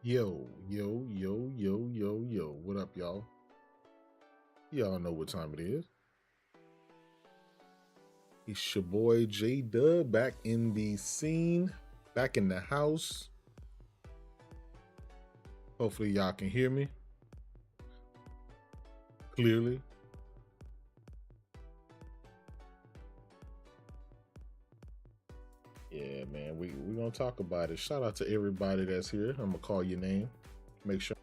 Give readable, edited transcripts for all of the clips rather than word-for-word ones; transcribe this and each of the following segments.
Yo, yo, yo, yo, yo, yo. What up, y'all? Y'all know what time it is. It's your boy J Dub back in the scene, back in the house. Hopefully, y'all can hear me clearly. Yeah, man, we're gonna talk about it. Shout out to everybody that's here. I'm gonna call your name. Make sure.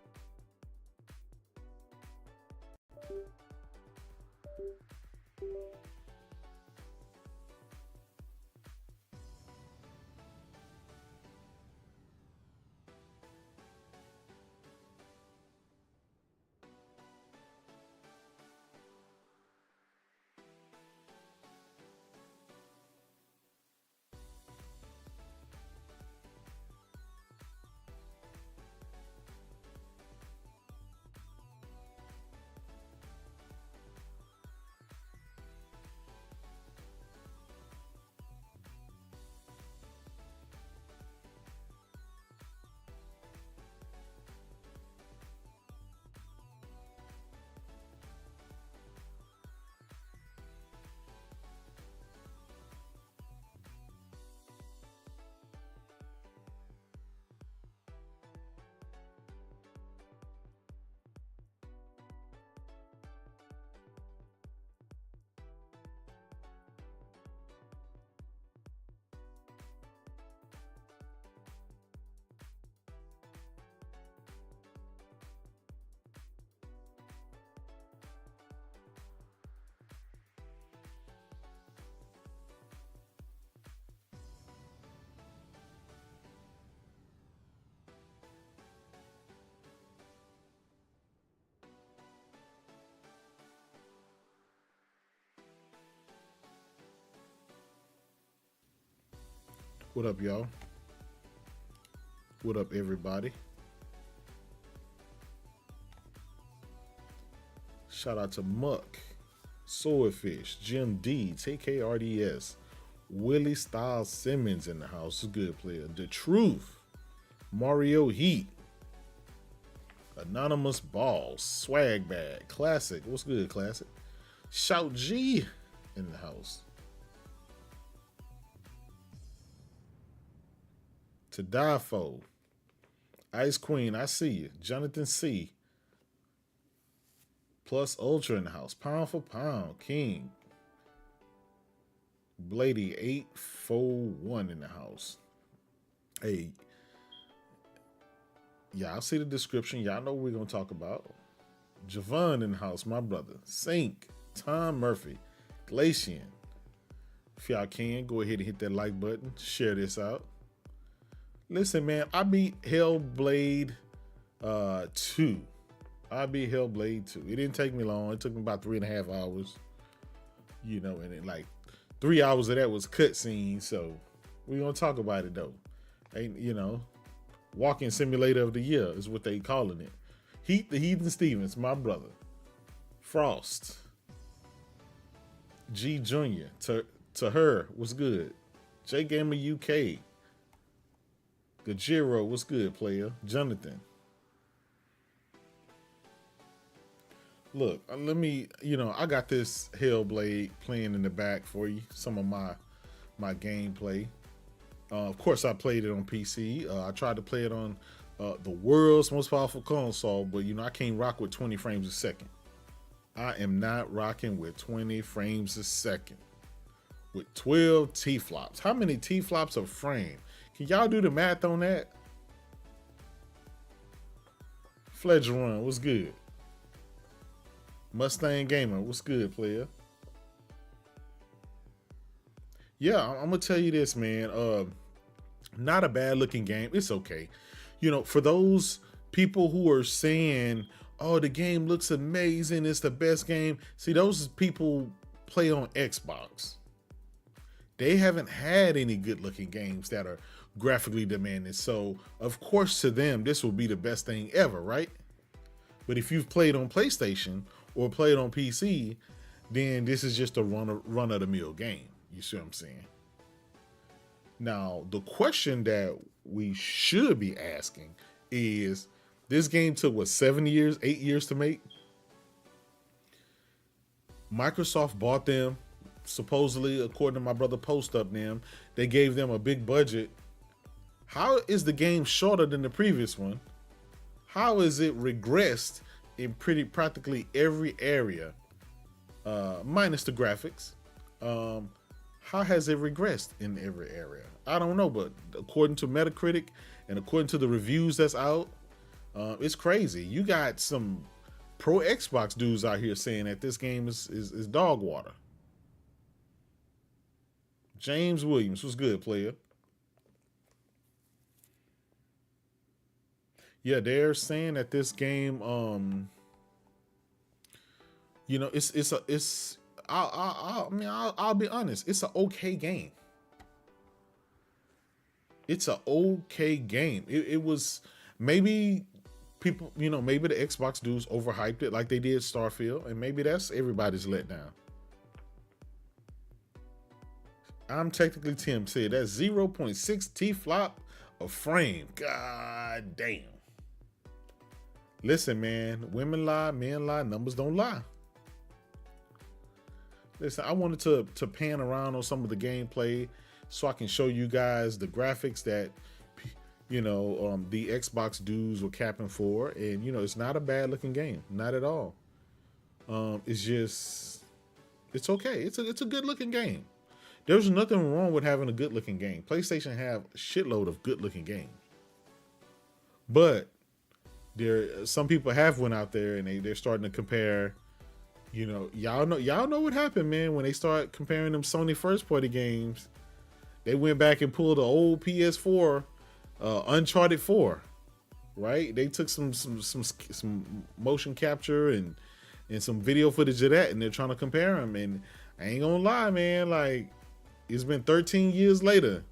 What up, y'all? What up, everybody? Shout out to Muck, Swordfish, Jim D, TKRDS, Willie Styles Simmons in the house. A good player. The Truth, Mario Heat, Anonymous Balls, Swag Bag, Classic. What's good, Classic? Shout G in the house. To die for. Ice Queen, I see you. Jonathan C. Plus Ultra in the house. Pound for pound. King. Blady 841 in the house. Hey. Y'all see the description. Y'all know what we're going to talk about. Javon in the house, my brother. Sink. Tom Murphy. Glacian. If y'all can, go ahead and hit that like button. Share this out. Listen, man, I beat Hellblade 2. I beat Hellblade 2. It didn't take me long. It took me about 3.5 hours. You know, and then like 3 hours of that was cutscene. So we're going to talk about it, though. Ain't, you know, walking simulator of the year is what they calling it. Heat the Heathen Stevens, my brother. Frost. G Jr. To her, what's good? J Gamer UK. Gajiro, what's good, player? Jonathan. Look, let me, you know, I got this Hellblade playing in the back for you. Some of my gameplay. Of course, I played it on PC. I tried to play it on the world's most powerful console, but, you know, I can't rock with 20 frames a second. I am not rocking with 20 frames a second. With 12 T-flops. How many T-flops a frame? Can y'all do the math on that? Fledgeron, what's good? Mustang Gamer, what's good, player? Yeah, I'm gonna tell you this, man. Not a bad looking game. It's okay. You know, for those people who are saying, oh, the game looks amazing, it's the best game. See, those people play on Xbox. They haven't had any good looking games that are graphically demanding. So, of course, to them, this will be the best thing ever, right? But if you've played on PlayStation or played on PC, then this is just a run of the mill game. You see what I'm saying? Now, the question that we should be asking is, this game took, what, 7 years, 8 years to make? Microsoft bought them. Supposedly, according to my brother Post Up them, they gave them a big budget. How is the game shorter than the previous one? How is it regressed in practically every area, minus the graphics? How has it regressed in every area? I don't know, but according to Metacritic and according to the reviews that's out, it's crazy. You got some pro Xbox dudes out here saying that this game is dog water. James Williams, what's good, player? Yeah, they're saying that this game, you know, I'll be honest, it's an okay game. It's an okay game. It was, maybe people, you know, maybe the Xbox dudes overhyped it like they did Starfield, and maybe that's everybody's letdown. I'm technically Tim said that's 0.6 T-flop a frame. God damn. Listen, man, women lie, men lie, numbers don't lie. Listen, I wanted to pan around on some of the gameplay so I can show you guys the graphics that, you know, the Xbox dudes were capping for. And, you know, it's not a bad looking game. Not at all. It's just, it's okay. It's a good looking game. There's nothing wrong with having a good looking game. PlayStation have a shitload of good looking games. But some people have went out there and they're starting to compare, you know, y'all know what happened, man, when they start comparing them Sony first party games. They went back and pulled the old PS4 Uncharted 4, right? They took some motion capture and some video footage of that, and they're trying to compare them. And I ain't gonna lie, man, like, it's been 13 years later,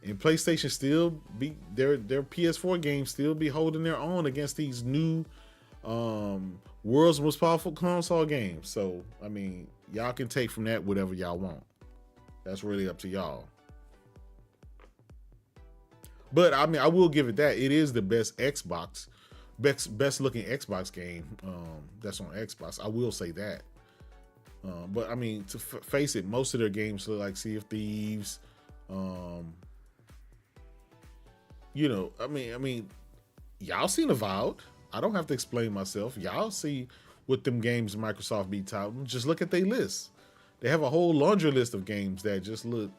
and PlayStation still be their PS4 games still be holding their own against these new world's most powerful console games. So, I mean, y'all can take from that whatever y'all want. That's really up to y'all. But I mean, I will give it that. It is the best Xbox, best looking Xbox game that's on Xbox. I will say that. But I mean, to face it, most of their games look like Sea of Thieves, y'all seen Avowed. I don't have to explain myself. Y'all see what them games Microsoft be touting. Just look at their list. They have a whole laundry list of games that just look,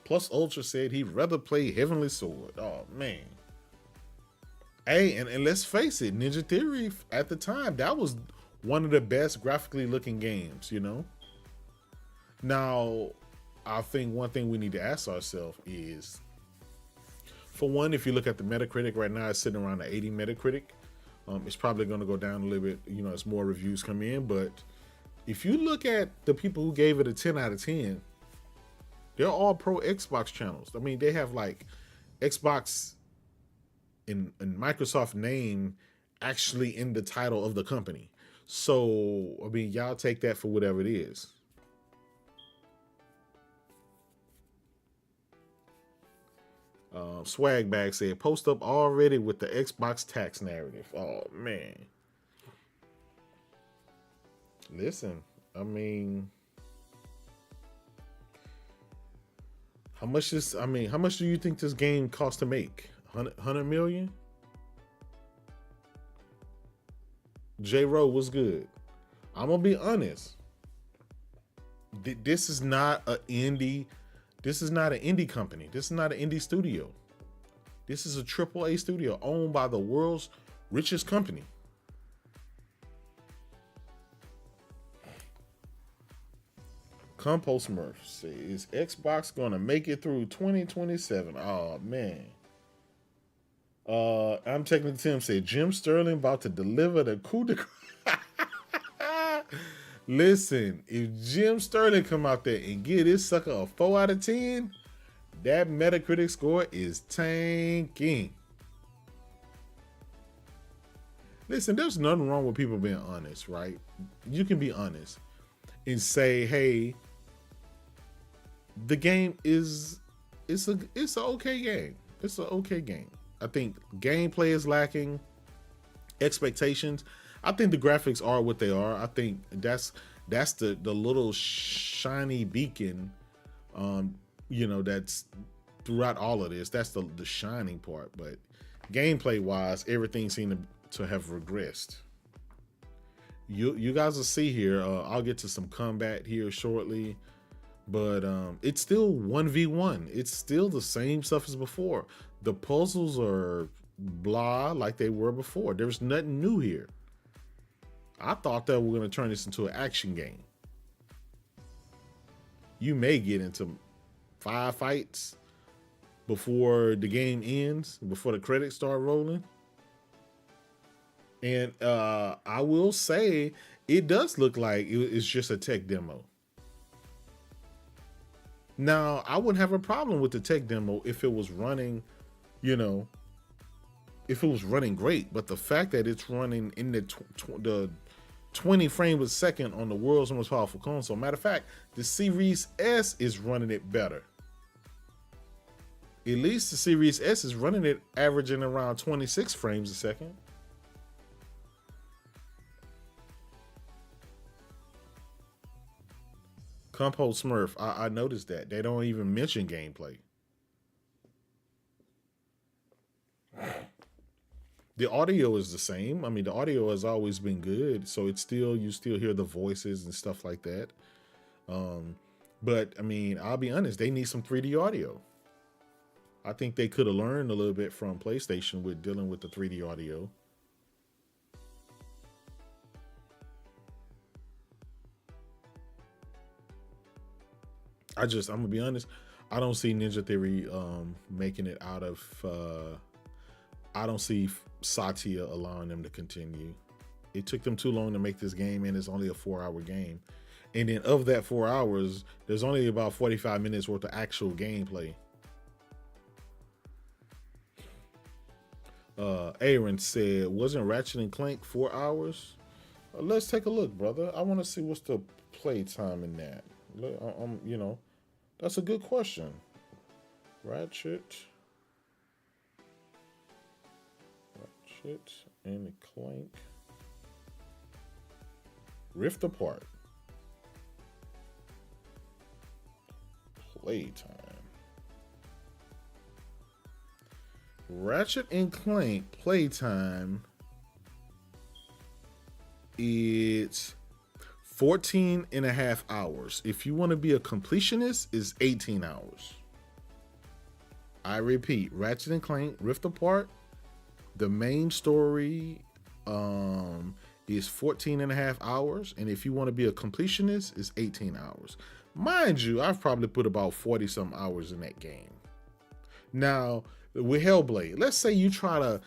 Plus Ultra said he'd rather play Heavenly Sword. Oh, man. Hey, and let's face it, Ninja Theory at the time, that was one of the best graphically looking games, Now, I think one thing we need to ask ourselves is, for one, if you look at the Metacritic right now, it's sitting around the 80 Metacritic. It's probably going to go down a little bit, as more reviews come in. But if you look at the people who gave it a 10 out of 10, they're all pro Xbox channels. I mean, they have like Xbox and Microsoft name actually in the title of the company. So, I mean, y'all take that for whatever it is. Swag Bag said, post up already with the Xbox tax narrative. Oh, man. Listen, I mean, how much do you think this game cost to make? 100 million? J-Ro, what's good? I'm gonna be honest. This is not an indie. This is not an indie company. This is not an indie studio. This is a AAA studio owned by the world's richest company. Compost Smurf says, is Xbox gonna make it through 2027? Oh man. I'm taking Tim said Jim Sterling about to deliver the coup de grace. Listen, if Jim Sterling come out there and give this sucker a 4 out of 10, that Metacritic score is tanking. Listen, there's nothing wrong with people being honest, right? You can be honest and say, hey, the game it's an okay game. It's an okay game. I think gameplay is lacking. Expectations. I think the graphics are what they are. I think that's the little shiny beacon, that's throughout all of this. That's the shining part. But gameplay wise, everything seemed to have regressed. You guys will see here. I'll get to some combat here shortly, but it's still 1v1. It's still the same stuff as before. The puzzles are blah like they were before. There's nothing new here. I thought that we're going to turn this into an action game. You may get into 5 fights before the game ends, before the credits start rolling. And I will say, it does look like it's just a tech demo. Now, I wouldn't have a problem with the tech demo if it was running, if it was running great. But the fact that it's running in the 20 frames a second on the world's most powerful console. Matter of fact, the Series S is running it better. At least the Series S is running it averaging around 26 frames a second. Compost Smurf, I noticed that. They don't even mention gameplay. The audio is the same. I mean, the audio has always been good, so you still hear the voices and stuff like that. But I mean, I'll be honest, they need some 3D audio. I think they could have learned a little bit from PlayStation with dealing with the 3D audio. I'm gonna be honest, I don't see Ninja Theory making it out of I don't see Satya allowing them to continue. It took them too long to make this game, and it's only a 4-hour game. And then of that 4 hours, there's only about 45 minutes worth of actual gameplay. Aaron said, wasn't Ratchet and Clank 4 hours? Let's take a look, brother. I want to see what's the play time in that. That's a good question. Ratchet and Clank Rift Apart playtime. Ratchet and Clank playtime, it's 14 and a half hours. If you want to be a completionist, it's 18 hours. I repeat, Ratchet and Clank Rift Apart, the main story is 14 and a half hours. And if you want to be a completionist, it's 18 hours. Mind you, I've probably put about 40 some hours in that game. Now, with Hellblade, let's say you try to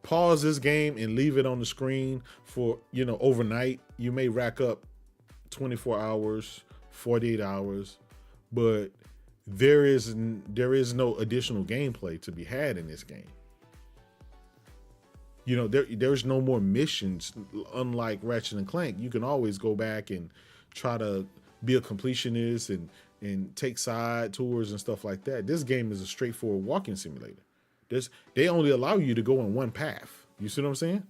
pause this game and leave it on the screen for, overnight. You may rack up 24 hours, 48 hours, but there is no additional gameplay to be had in this game. There's no more missions. Unlike Ratchet and Clank, you can always go back and try to be a completionist and take side tours and stuff like that. This game is a straightforward walking simulator. They only allow you to go on one path. You see what I'm saying?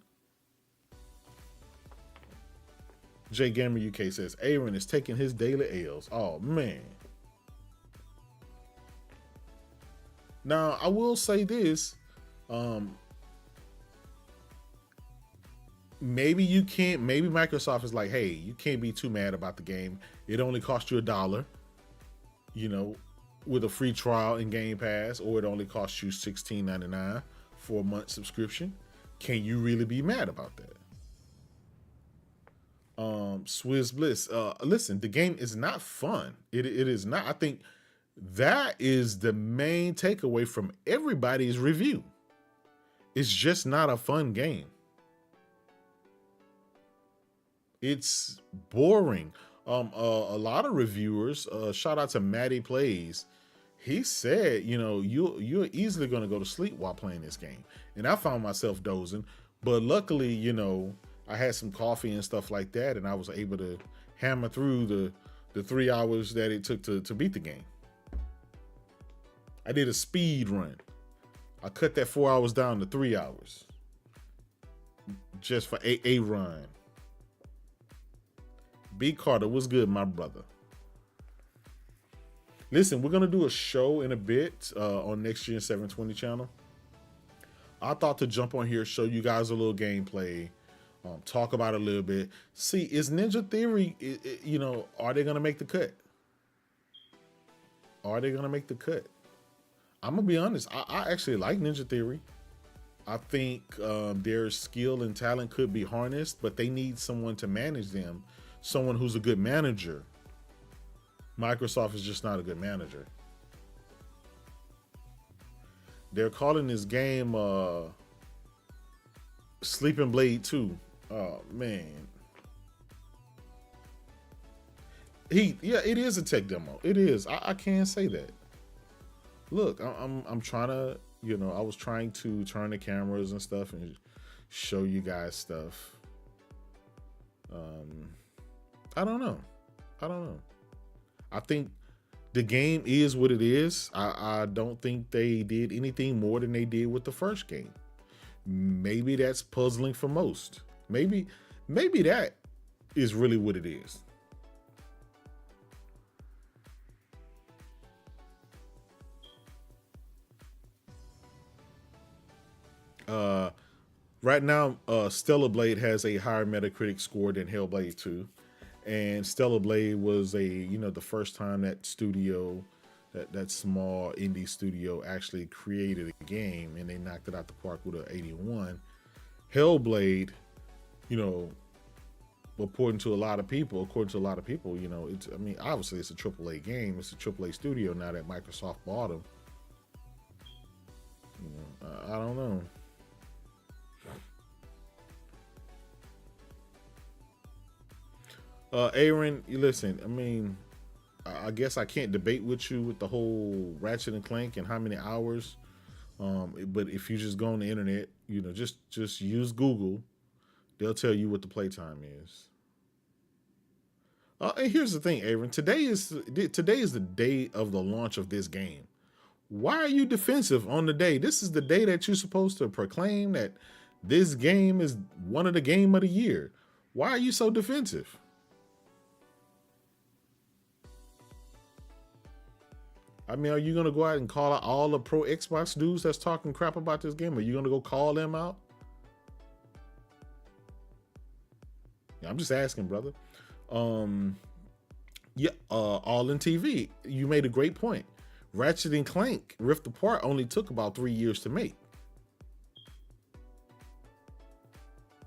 J Gamer UK says Aaron is taking his daily L's. Oh man. Now I will say this. Maybe Microsoft is like, hey, you can't be too mad about the game. It only cost you $1, with a free trial in Game Pass, or it only costs you $16.99 for a month subscription. Can you really be mad about that? Swizz Bliss, listen, the game is not fun. It is not. I think that is the main takeaway from everybody's review. It's just not a fun game. It's boring. A lot of reviewers, shout out to Maddie Plays, he said, you're easily going to go to sleep while playing this game. And I found myself dozing, but luckily, I had some coffee and stuff like that, and I was able to hammer through the 3 hours that it took to beat the game. I did a speed run. I cut that 4 hours down to 3 hours just for a run. B Carter, what's good, my brother? Listen, we're going to do a show in a bit on Next Gen 720 channel. I thought to jump on here, show you guys a little gameplay, talk about it a little bit. See, is Ninja Theory, are they going to make the cut? Are they going to make the cut? I'm going to be honest. I actually like Ninja Theory. I think their skill and talent could be harnessed, but they need someone to manage them. Someone who's a good manager. Microsoft is just not a good manager. They're calling this game Sleeping Blade 2. Oh man. It is a tech demo. It is. I can't say that. Look, I'm trying to, I was trying to turn the cameras and stuff and show you guys stuff. I don't know. I think the game is what it is. I don't think they did anything more than they did with the first game. Maybe that's puzzling for most. Maybe that is really what it is. Right now, Stellar Blade has a higher Metacritic score than Hellblade 2. And Stellar Blade was the first time that studio, that small indie studio actually created a game, and they knocked it out the park with an 81. Hellblade, according to a lot of people, obviously it's a AAA game. It's a AAA studio now that Microsoft bought them. I don't know. Aaron, listen, I guess I can't debate with you with the whole Ratchet and Clank and how many hours. But if you just go on the internet, just use Google, they'll tell you what the playtime is. And here's the thing, Aaron, today is the day of the launch of this game. Why are you defensive on the day? This is the day that you're supposed to proclaim that this game is one of the game of the year. Why are you so defensive? I mean, are you gonna go out and call out all the pro Xbox dudes that's talking crap about this game? Are you gonna go call them out? Yeah, I'm just asking, brother. Yeah, All in TV. You made a great point. Ratchet and Clank Rift Apart only took about 3 years to make.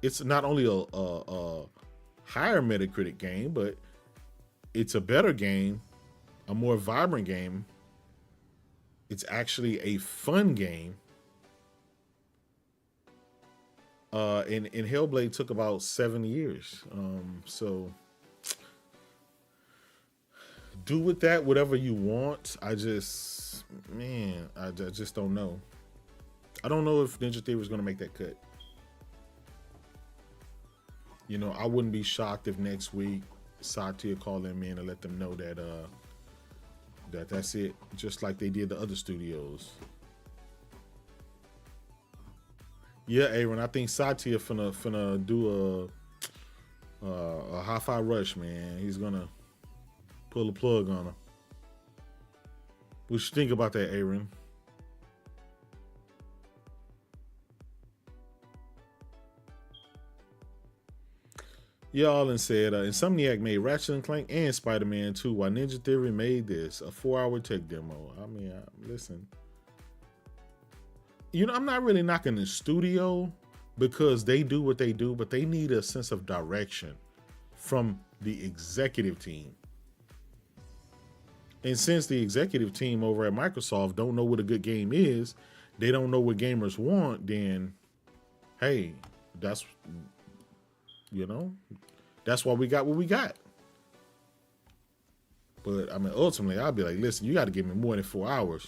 It's not only a higher Metacritic game, but it's a better game, a more vibrant game. It's actually a fun game. And Hellblade took about 7 years. So do with that whatever you want. I just don't know. I don't know if Ninja Theory is going to make that cut. You know, I wouldn't be shocked if next week Satya call them in and let them know that that's it, just like they did the other studios. Yeah, Aaron, I think Satya finna do a hi-fi rush, man. He's gonna pull a plug on her. What you think about that, Aaron? Y'all and said Insomniac made Ratchet and Clank and Spider-Man 2 while Ninja Theory made this, a 4-hour tech demo. I mean, listen. You know, I'm not really knocking the studio because they do what they do, but they need a sense of direction from the executive team. And since the executive team over at Microsoft don't know what a good game is, they don't know what gamers want, then, hey, that's, you know, that's why we got what we got. But, I mean, ultimately, I'll be like, listen, you got to give me more than 4 hours.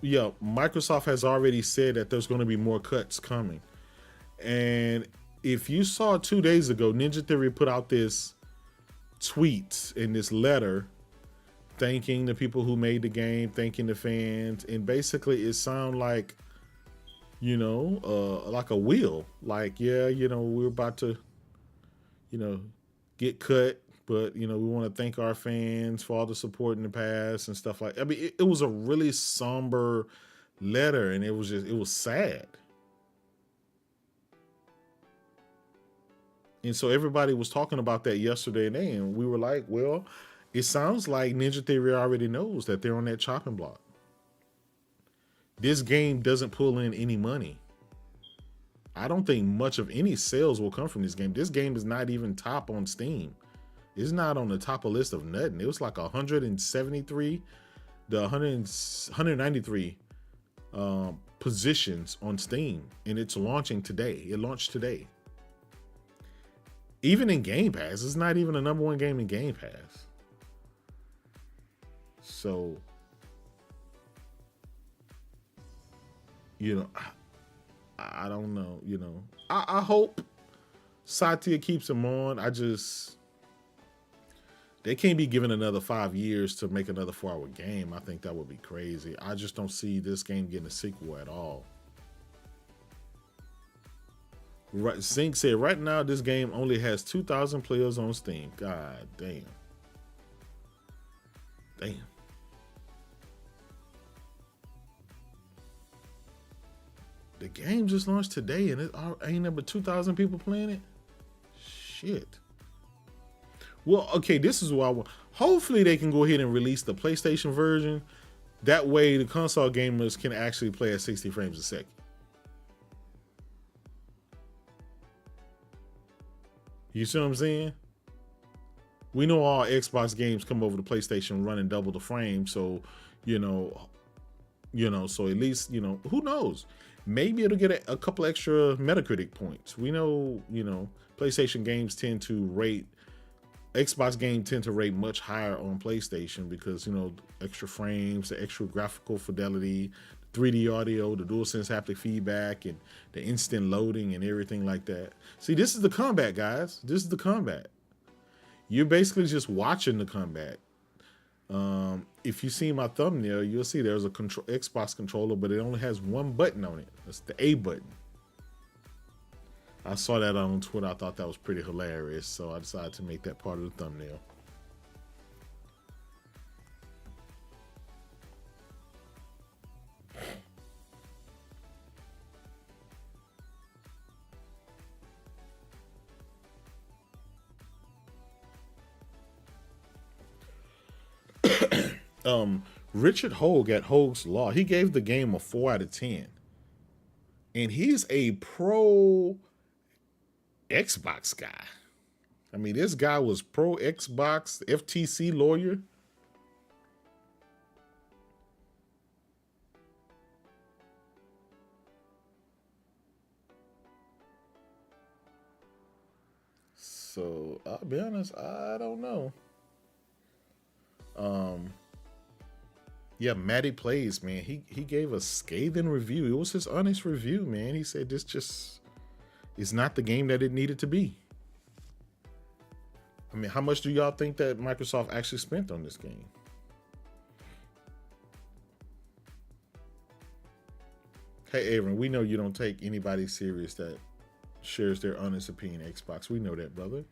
Yeah, Microsoft has already said that there's going to be more cuts coming. And if you saw 2 days ago, Ninja Theory put out this tweet in this letter thanking the people who made the game, thanking the fans. And basically it sounded like, you know, like a wheel. Like, yeah, you know, we're about to, you know, get cut. But, you know, we want to thank our fans for all the support in the past and stuff like that. I mean, it was a really somber letter, and it was sad. And so everybody was talking about that yesterday, and we were like, well, it sounds like Ninja Theory already knows that they're on that chopping block. This game doesn't pull in any money. I don't think much of any sales will come from this game. This game is not even top on Steam. It's not on the top of list of nothing. It was like 173, the 193 positions on Steam, and it's launching today. It launched today. Even in Game Pass, it's not even a #1 game in Game Pass. So, you know, I don't know. You know, I hope Satya keeps him on. They can't be given another 5 years to make another 4-hour game. I think that would be crazy. I just don't see this game getting a sequel at all. Right, Zink said, right now this game only has 2,000 players on Steam. God damn. Damn. The game just launched today and it ain't number 2,000 people playing it? Shit. Well, okay, this is what I want. Hopefully they can go ahead and release the PlayStation version. That way the console gamers can actually play at 60 frames a second. You see what I'm saying? We know all Xbox games come over to PlayStation running double the frame. So, you know, so at least, you know, who knows? Maybe it'll get a couple extra Metacritic points. We know, you know, PlayStation games tend to rate, Xbox games tend to rate much higher on PlayStation because, you know, extra frames, the extra graphical fidelity, 3D audio, the DualSense haptic feedback, and the instant loading and everything like that. See, this is the combat, guys. This is the combat. You're basically just watching the combat. If you see my thumbnail, you'll see there's a Xbox controller, but it only has one button on it. That's the A button. I saw that on Twitter. I thought that was pretty hilarious, so I decided to make that part of the thumbnail. Richard Hogue at Hogue's Law, he gave the game a 4 out of 10. And he's a pro Xbox guy. I mean, this guy was pro Xbox FTC lawyer. So I'll be honest, I don't know. Yeah, Maddie Plays, man. He gave a scathing review. It was his honest review, man. He said this just is not the game that it needed to be. I mean, how much do y'all think that Microsoft actually spent on this game? Hey, Aaron, we know you don't take anybody serious that shares their honest opinion Xbox. We know that, brother.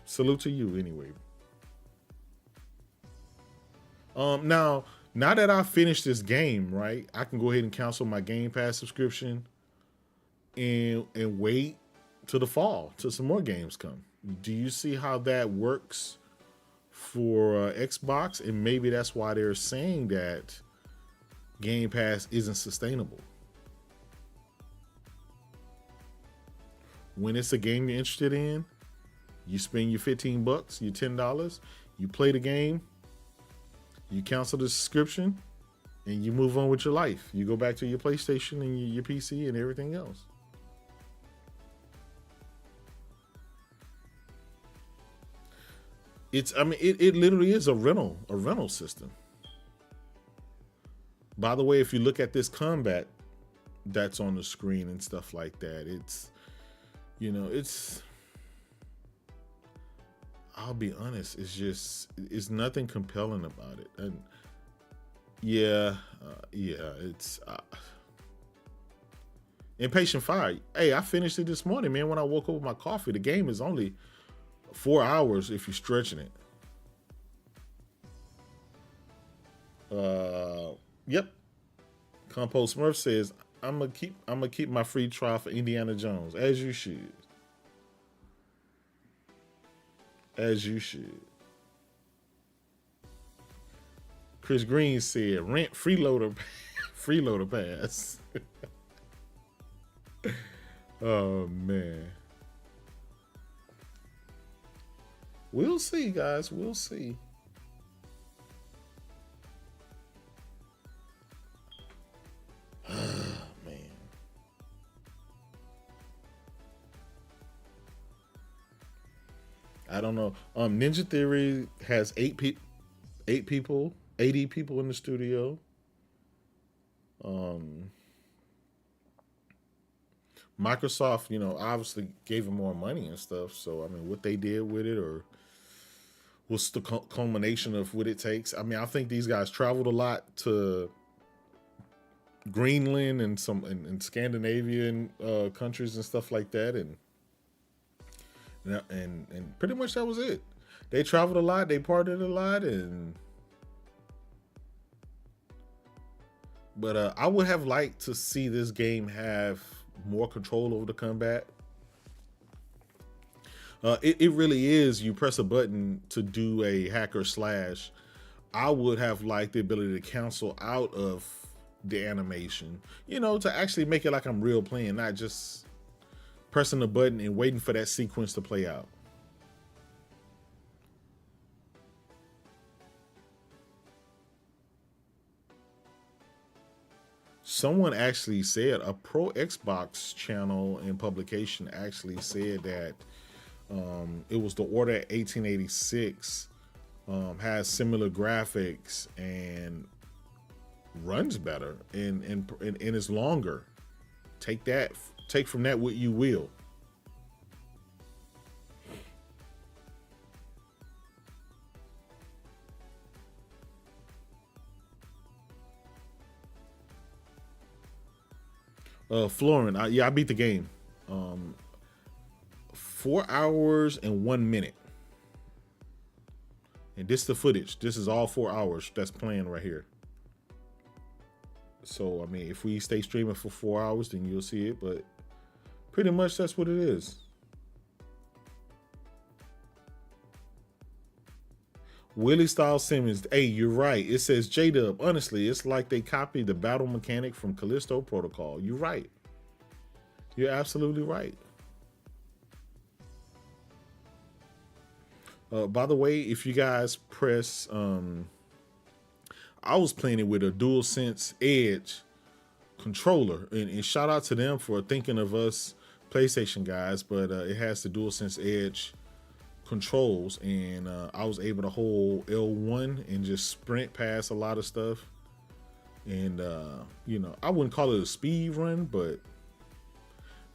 Salute to you anyway. Now that I finished this game, right, I can go ahead and cancel my Game Pass subscription and wait till the fall till some more games come. Do you see how that works for Xbox? And maybe that's why they're saying that Game Pass isn't sustainable. When it's a game you're interested in, you spend your $15, your $10, you play the game, you cancel the subscription, and you move on with your life. You go back to your PlayStation and your PC and everything else. It literally is a rental system. By the way, if you look at this combat that's on the screen and stuff like that, I'll be honest, it's nothing compelling about it. And it's Impatient Fire. Hey, I finished it this morning, man, when I woke up with my coffee. The game is only 4 hours if you're stretching it. Yep. Compost Smurf says, I'm gonna keep my free trial for Indiana Jones, as you should. As you should. Chris Green said, rent freeloader pass. Oh man. We'll see, guys. We'll see. Man. I don't know. Ninja Theory has 80 people in the studio. Microsoft, obviously gave him more money and stuff. So, I mean, what they did with it, or what's the culmination of what it takes? I mean, I think these guys traveled a lot to Greenland and some and Scandinavian countries and stuff like that, and pretty much that was it. They traveled a lot, they partied a lot, but I would have liked to see this game have more control over the combat. It really is, you press a button to do a hack or slash. I would have liked the ability to cancel out of the animation, to actually make it like I'm real playing, not just pressing the button and waiting for that sequence to play out. Someone actually said, a pro Xbox channel and publication actually said that it was the Order 1886 has similar graphics and runs better and is longer. Take from that what you will. Florin, I beat the game. 4 hours and 1 minute. And this is the footage. This is all 4 hours that's playing right here. So, I mean, if we stay streaming for 4 hours, then you'll see it. But pretty much that's what it is. Willie Styles Simmons. Hey, you're right. It says J-Dub. Honestly, it's like they copied the battle mechanic from Callisto Protocol. You're right. You're absolutely right. By the way, if you guys press, I was playing it with a DualSense Edge controller, and shout out to them for thinking of us PlayStation guys, but it has the DualSense Edge controls, and I was able to hold L1 and just sprint past a lot of stuff. And you know, I wouldn't call it a speed run, but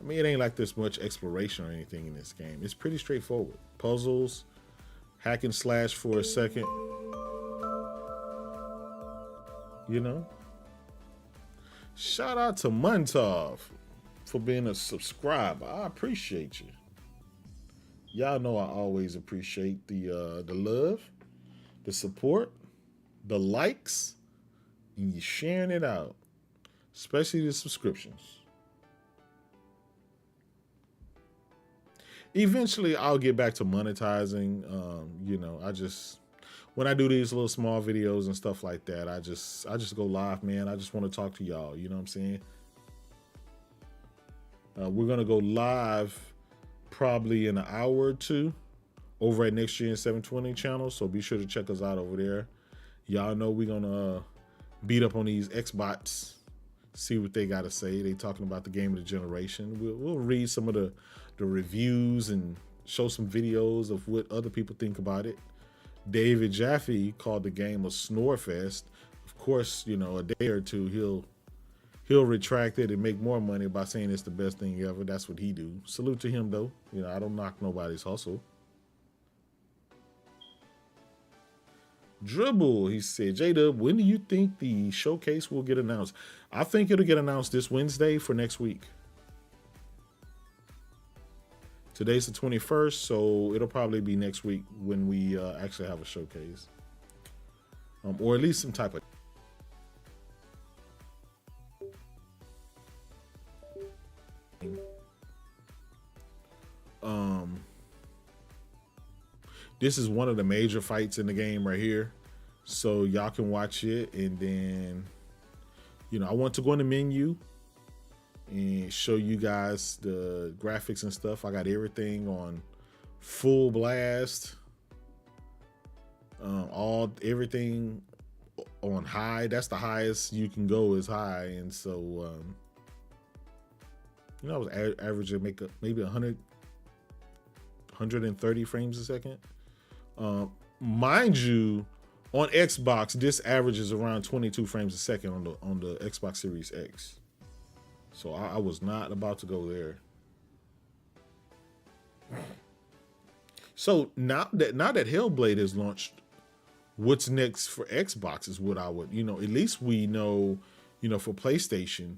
I mean, it ain't like there's much exploration or anything in this game. It's pretty straightforward. Puzzles, hack and slash for a second. You know? Shout out to Muntov for being a subscriber. I appreciate you. Y'all know I always appreciate the love, the support, the likes, and you sharing it out, especially the subscriptions. Eventually, I'll get back to monetizing. You know, when I do these little small videos and stuff like that, I just go live, man. I just want to talk to y'all. You know what I'm saying? We're gonna go live probably in an hour or two over at Next Gen 720 channel. So be sure to check us out over there. Y'all know we're gonna beat up on these Xbots, see what they gotta say. They talking about the game of the generation. We'll read some of the reviews and show some videos of what other people think about it. David Jaffe called the game a snore fest. Of course, you know, a day or two he'll retract it and make more money by saying it's the best thing ever. That's what he do. Salute to him though. You know, I don't knock nobody's hustle. Dribble, he said, J-Dub, when do you think the showcase will get announced? I think it'll get announced this Wednesday for next week. Today's the 21st, so it'll probably be next week when we actually have a showcase. Or at least some type of... This is one of the major fights in the game right here. So y'all can watch it, and then, you know, I want to go in the menu and show you guys the graphics and stuff. I got everything on full blast, everything on high. That's the highest you can go is high. And so, you know, I was averaging maybe 130 frames a second. Mind you, on Xbox, this averages around 22 frames a second on the Xbox Series X. So I was not about to go there. So now that Hellblade is launched, what's next for Xbox is what I would, you know, at least we know, you know, for PlayStation,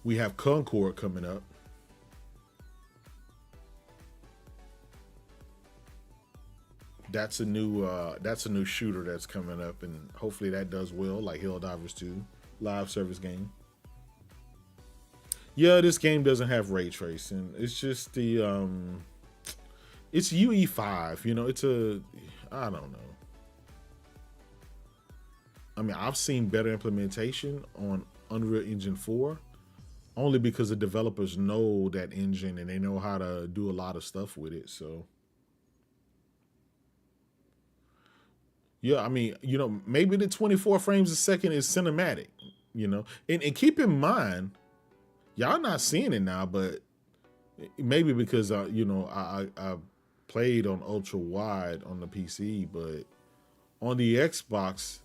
we have Concord coming up. That's a new shooter that's coming up, and hopefully that does well, like Helldivers 2, live service game. Yeah, this game doesn't have ray tracing. It's just the it's UE5, you know, I don't know. I mean, I've seen better implementation on Unreal Engine 4 only because the developers know that engine and they know how to do a lot of stuff with it. So yeah, I mean, you know, maybe the 24 frames a second is cinematic, you know, and keep in mind, y'all not seeing it now, but maybe because you know, I played on ultra wide on the PC, but on the Xbox,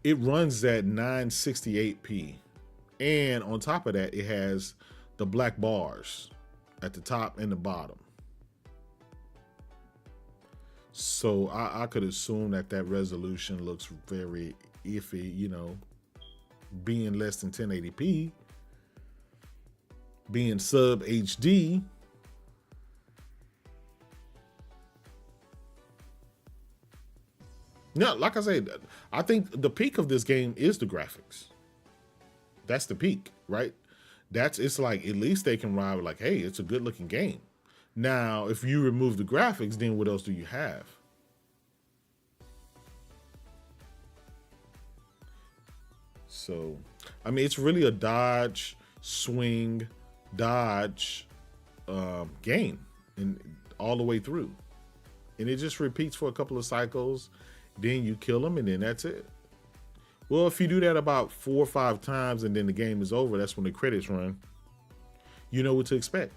it runs at 968p, and on top of that, it has the black bars at the top and the bottom. So I could assume that resolution looks very iffy, you know, being less than 1080p, being sub HD, Yeah, like I said, I think the peak of this game is the graphics. That's the peak, right? It's like at least they can ride with like, hey, it's a good looking game. Now, if you remove the graphics, then what else do you have? So, I mean, it's really a dodge, swing, dodge game, and all the way through, and it just repeats for a couple of cycles. Then you kill them, and then that's it. Well, if you do that about 4 or 5 times, and then the game is over, that's when the credits run. You know what to expect.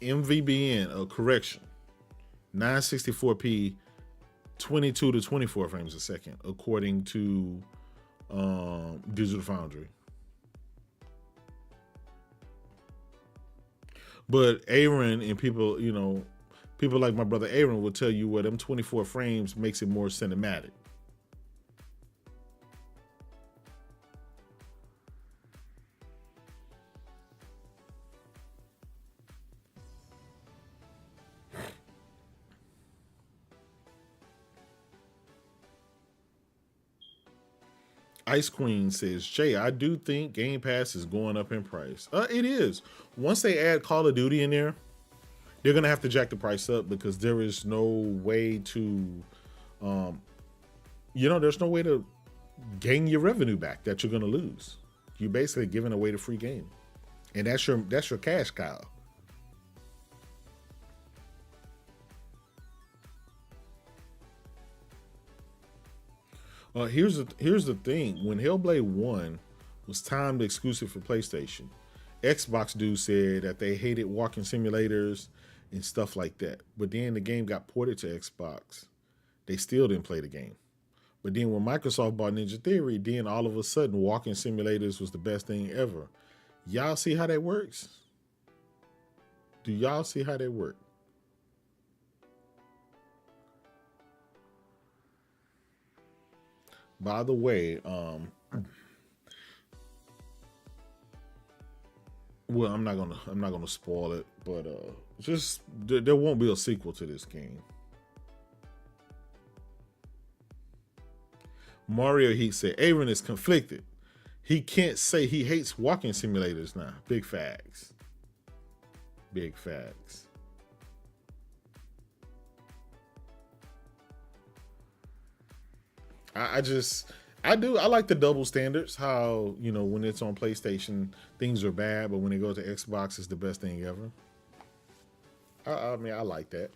MVBN, a correction, 964p, 22 to 24 frames a second, according to Digital Foundry. But Aaron and people, people like my brother Aaron will tell you, them 24 frames makes it more cinematic. Ice Queen says, Jay, I do think Game Pass is going up in price. It is. Once they add Call of Duty in there, they're going to have to jack the price up, because there is no way to, there's no way to gain your revenue back that you're going to lose. You're basically giving away the free game. And that's your cash cow. Here's the thing. When Hellblade 1 was timed exclusive for PlayStation, Xbox dudes said that they hated walking simulators and stuff like that. But then the game got ported to Xbox. They still didn't play the game. But then when Microsoft bought Ninja Theory, then all of a sudden walking simulators was the best thing ever. Y'all see how that works? Do y'all see how that works? By the way, well, I'm not gonna spoil it, but just there won't be a sequel to this game. Mario Heat said Aaron is conflicted. He can't say he hates walking simulators now. Big facts. Big facts. I like the double standards. How, when it's on PlayStation, things are bad, but when it goes to Xbox, it's the best thing ever. I mean, I like that.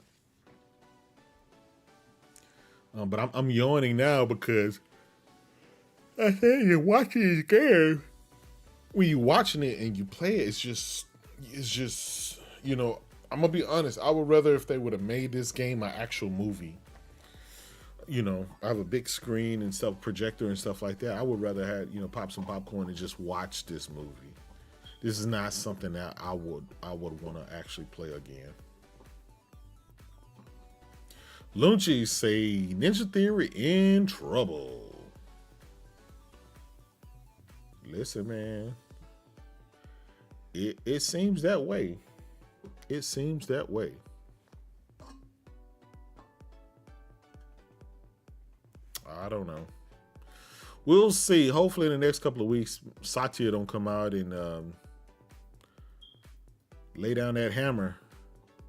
But I'm yawning now because I say you're watching this game. When you're watching it and you play it, it's just, I'm gonna be honest. I would rather if they would have made this game an actual movie. I have a big screen and stuff, projector and stuff like that. I would rather have, pop some popcorn and just watch this movie. This is not something that I would want to actually play again. Lunchi say Ninja Theory in trouble. Listen, man. It seems that way. It seems that way. I don't know. We'll see. Hopefully in the next couple of weeks, Satya don't come out and lay down that hammer.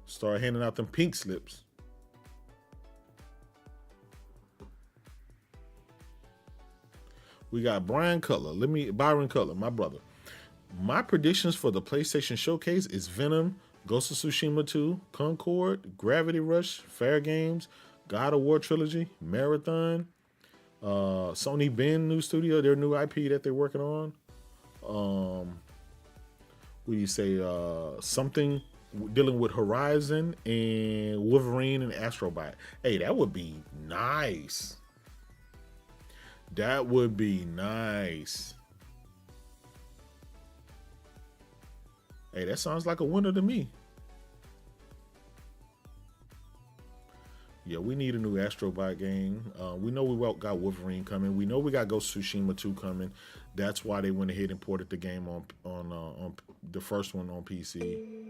Start handing out them pink slips. We got Byron Cutler, my brother. My predictions for the PlayStation Showcase is Venom, Ghost of Tsushima 2, Concord, Gravity Rush, Fair Games, God of War Trilogy, Marathon, Sony Bend new studio, their new IP that they're working on. What do you say? Something dealing with Horizon and Wolverine and Astrobot. Hey, that would be nice. That would be nice. Hey, that sounds like a winner to me. Yeah, we need a new Astrobot game. We know we got Wolverine coming. We know we got Ghost of Tsushima 2 coming. That's why they went ahead and ported the game on the first one on PC.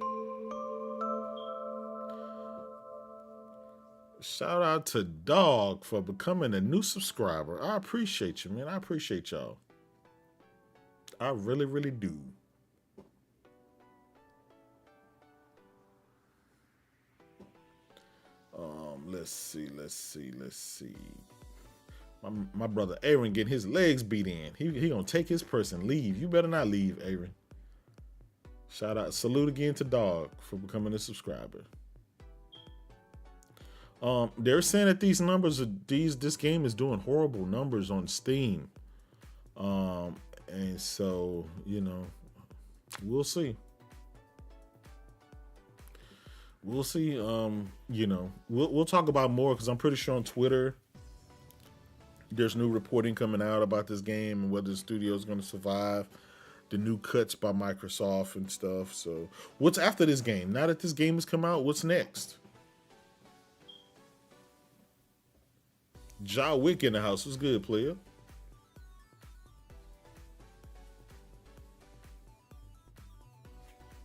Shout out to Dog for becoming a new subscriber. I appreciate you, man. I appreciate y'all. I really, really do. Let's see. My brother Aaron getting his legs beat in. He gonna take his purse and leave. You better not leave, Aaron. Shout out, salute again to Dog for becoming a subscriber. They're saying that these numbers are this game is doing horrible numbers on Steam. And so, we'll see. We'll see. We'll talk about more because I'm pretty sure on Twitter there's new reporting coming out about this game and whether the studio is going to survive. The new cuts by Microsoft and stuff. So, what's after this game? Now that this game has come out, what's next? Ja Wick in the house. What's good, player?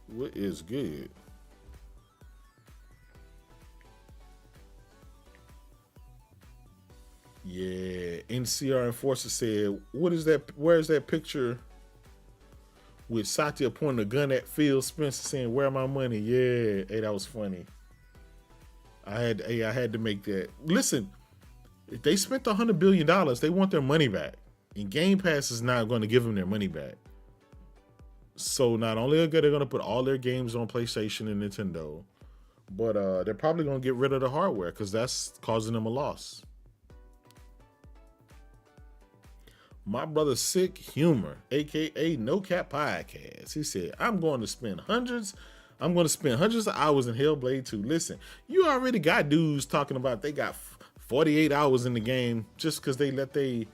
What is good? Yeah, NCR Enforcer said, "What is that? Where is that picture with Satya pointing a gun at Phil Spencer saying, 'Where my money?'" Yeah, hey, that was funny. I had to make that. Listen, if they spent $100 billion, they want their money back, and Game Pass is not going to give them their money back. So not only are they going to put all their games on PlayStation and Nintendo, but they're probably going to get rid of the hardware because that's causing them a loss. My brother Sick Humor, aka No Cap Podcast, he said, I'm going to spend hundreds of hours in Hellblade 2. Listen, you already got dudes talking about they got 48 hours in the game just because they let they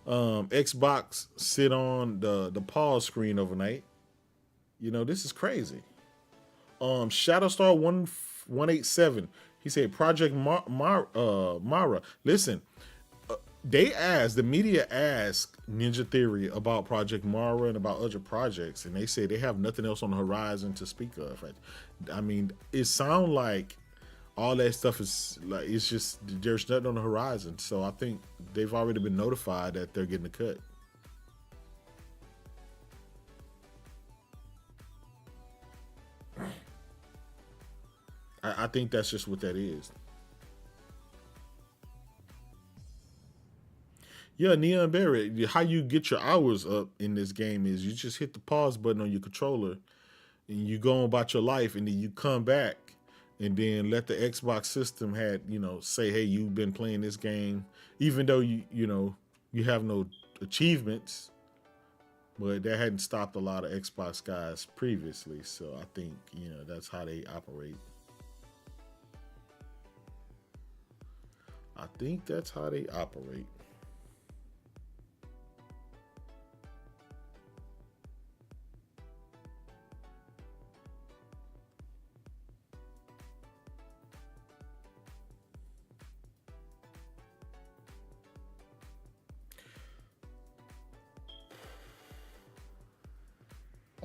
Xbox sit on the pause screen overnight. This is crazy. Shadowstar 187, he said Project Mara. Listen, the media asked Ninja Theory about Project Mara and about other projects, and they said they have nothing else on the horizon to speak of. I mean, it sounds like all that stuff is like, it's just, there's nothing on the horizon. So I think they've already been notified that they're getting a cut. I think that's just what that is. Yeah, Neon Barrett, how you get your hours up in this game is you just hit the pause button on your controller and you go on about your life, and then you come back and then let the Xbox system say, hey, you've been playing this game, even though you have no achievements, but that hadn't stopped a lot of Xbox guys previously. So I think, that's how they operate. I think that's how they operate.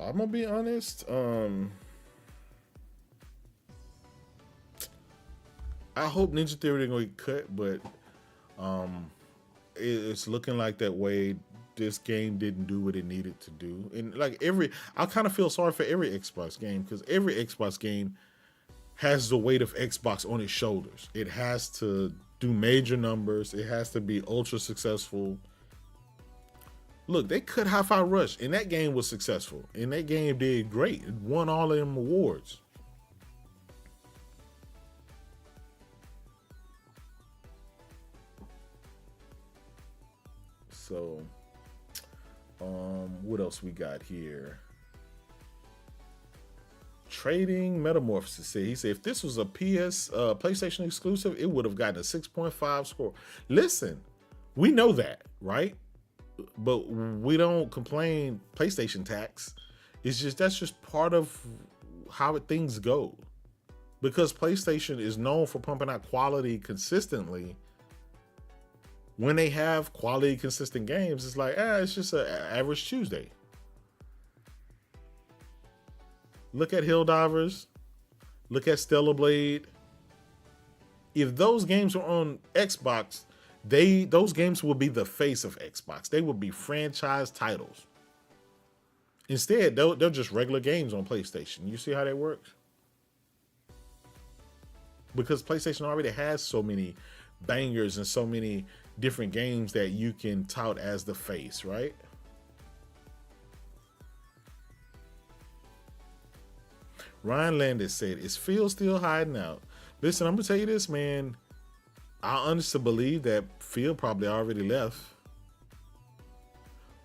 I'm gonna be honest. I hope Ninja Theory didn't get cut, but it's looking like that way. This game didn't do what it needed to do, and I kind of feel sorry for every Xbox game because every Xbox game has the weight of Xbox on its shoulders. It has to do major numbers. It has to be ultra successful. Look, they cut Hi-Fi Rush, and that game was successful. And that game did great. It won all of them awards. So, what else we got here? Trading Metamorphosis he said if this was a PlayStation exclusive, it would have gotten a 6.5 score. Listen, we know that, right? But we don't complain PlayStation tax. That's just part of how things go. Because PlayStation is known for pumping out quality consistently. When they have quality, consistent games, it's like, it's just an average Tuesday. Look at Helldivers. Look at Stellar Blade. If those games were on Xbox, those games would be the face of Xbox. They would be franchise titles. Instead, they're just regular games on PlayStation. You see how that works? Because PlayStation already has so many bangers and so many different games that you can tout as the face, right? Ryan Landis said, "Is Phil still hiding out?" Listen, I'm gonna tell you this, man. I honestly believe that Phil probably already left,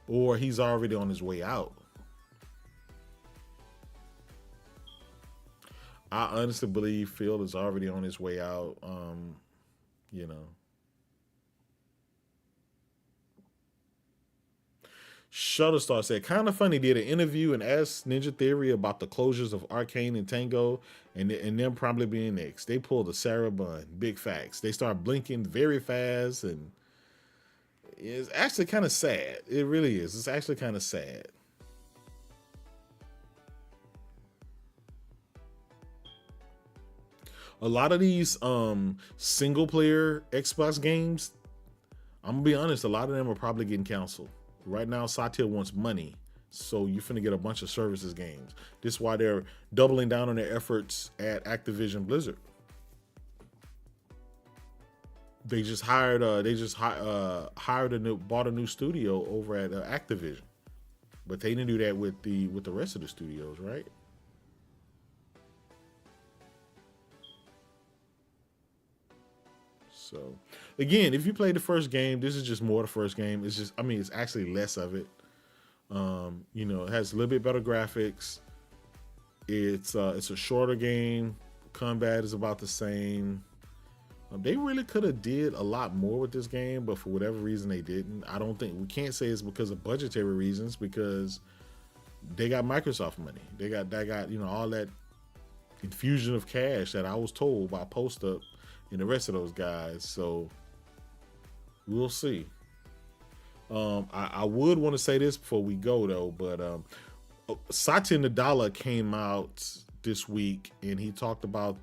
or he's already on his way out. I honestly believe Phil is already on his way out. You know. Shutterstar said, "Kind of funny, did an interview and asked Ninja Theory about the closures of Arcane and Tango and them probably being next. They pulled a Sarah Bun. Big facts. They start blinking very fast, and it's actually kind of sad. It really is. It's actually kind of sad." A lot of these single player Xbox games, I'm gonna be honest, a lot of them are probably getting canceled. Right now, Satya wants money, so you're finna get a bunch of services games. This is why they're doubling down on their efforts at Activision Blizzard. They just hired bought a new studio over at Activision, but they didn't do that with the rest of the studios, right? So, again, if you played the first game, this is just more the first game. It's just, I mean, it's actually less of it. It has a little bit better graphics. It's a shorter game. Combat is about the same. They really could have did a lot more with this game, but for whatever reason they didn't. I don't think we can't say it's because of budgetary reasons, because they got Microsoft money. They got all that infusion of cash that I was told by Post Up and the rest of those guys. So we'll see. I would want to say this before we go though, but Satya Nadella came out this week and he talked about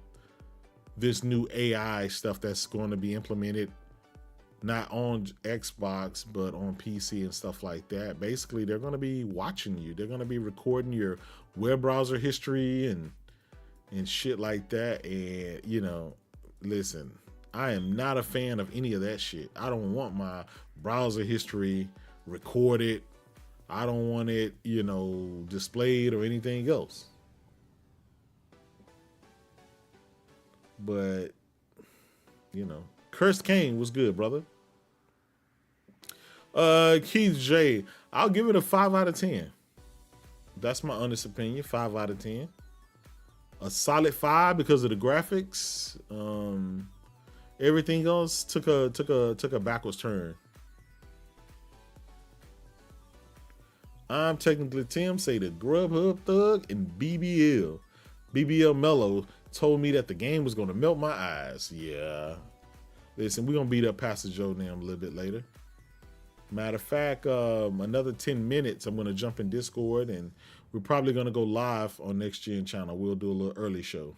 this new AI stuff that's going to be implemented not on Xbox but on PC and stuff like that. Basically, they're going to be watching you. They're going to be recording your web browser history and shit like that. And listen, I am not a fan of any of that shit. I don't want my browser history recorded. I don't want it, displayed or anything else. But, Cursed Kane was good, brother. Keith J, I'll give it a 5 out of 10. That's my honest opinion. 5 out of 10. A solid 5 because of the graphics. Everything else took a backwards turn. I'm technically Tim, say the Grubhub Thug and BBL. BBL Mello told me that the game was gonna melt my eyes. Yeah. Listen, we're gonna beat up Pastor Joe now a little bit later. Matter of fact, another 10 minutes, I'm gonna jump in Discord and we're probably gonna go live on Next Gen channel. We'll do a little early show.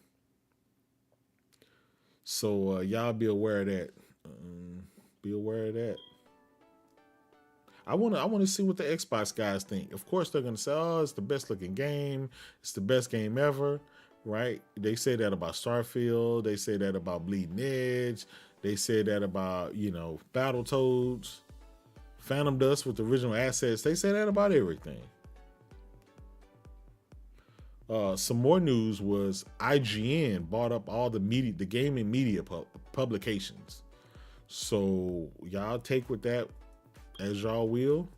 So y'all be aware of that. Be aware of that. I wanna see what the Xbox guys think. Of course, they're gonna say, "Oh, it's the best looking game. It's the best game ever." Right? They say that about Starfield. They say that about Bleeding Edge. They say that about Battletoads, Phantom Dust with the original assets. They say that about everything. Some more news was IGN bought up all the gaming media publications. So y'all take with that as y'all will,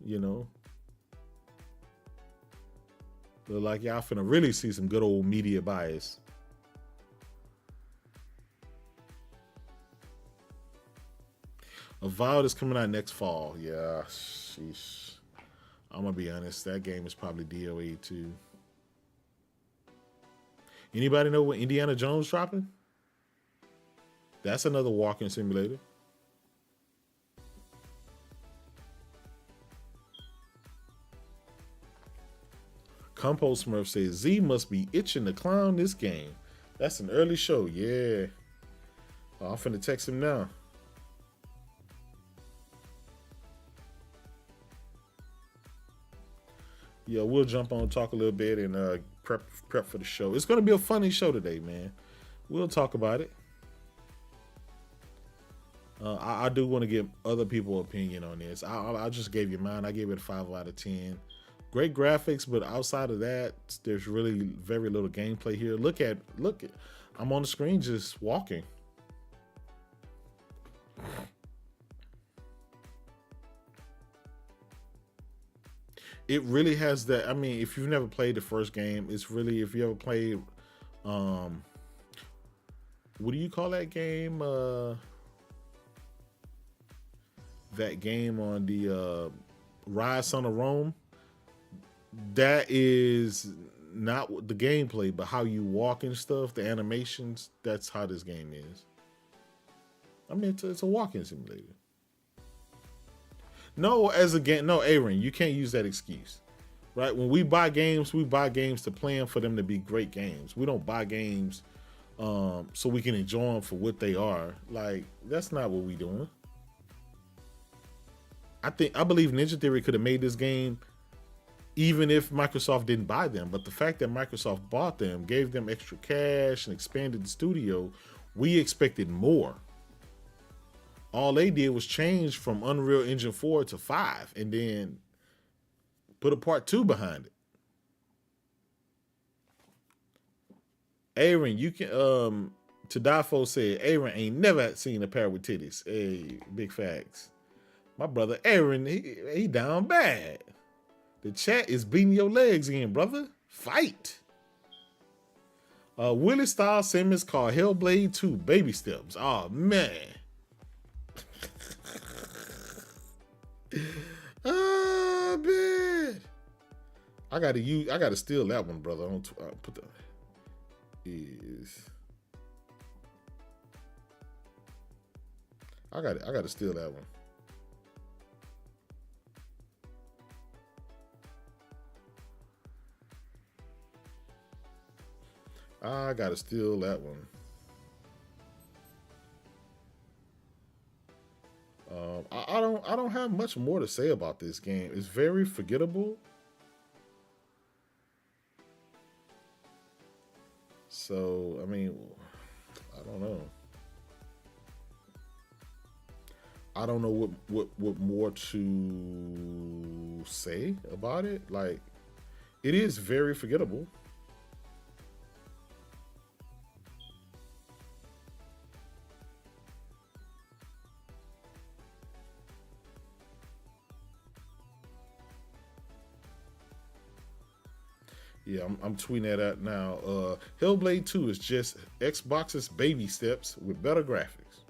Look like y'all finna really see some good old media bias. Avowed is coming out next fall. Yeah, sheesh. I'm gonna be honest, that game is probably DOA too. Anybody know what Indiana Jones dropping? That's another walking simulator. Compost Smurf says Z must be itching to clown this game. That's an early show, yeah. Oh, I'm finna text him now. Yeah, we'll jump on, talk a little bit, and prep for the show. It's gonna be a funny show today, man. We'll talk about it. I do want to get other people's opinion on this. I just gave you mine. I gave it a 5 out of 10. Great graphics, but outside of that, there's really very little gameplay here. Look at. I'm on the screen just walking. It really has that. I mean, if you've never played the first game, it's really, if you ever played, what do you call that game? That game on the Rise Son of Rome. That is not the gameplay, but how you walk and stuff, the animations. That's how this game is. I mean, it's a walking simulator. No, as a game, no, Aaron, you can't use that excuse, right? When we buy games to plan for them to be great games. We don't buy games so we can enjoy them for what they are. Like, that's not what we doing. I believe Ninja Theory could have made this game even if Microsoft didn't buy them. But the fact that Microsoft bought them, gave them extra cash, and expanded the studio, we expected more. All they did was change from Unreal Engine 4 to 5 and then put a part 2 behind it. Aaron, you can Tadafo said Aaron ain't never seen a pair with titties. Hey, big facts. My brother Aaron, he down bad. The chat is beating your legs in, brother. Fight. Willie Styles Simmons called Hellblade 2 baby steps. Oh man. Oh man. I gotta steal that one, brother. Put the I gotta steal that one. I gotta steal that one. I don't have much more to say about this game. It's very forgettable. So I mean, I don't know. I don't know what more to say about it. Like, it is very forgettable. Yeah, I'm tweeting that out now. Hellblade 2 is just Xbox's baby steps with better graphics.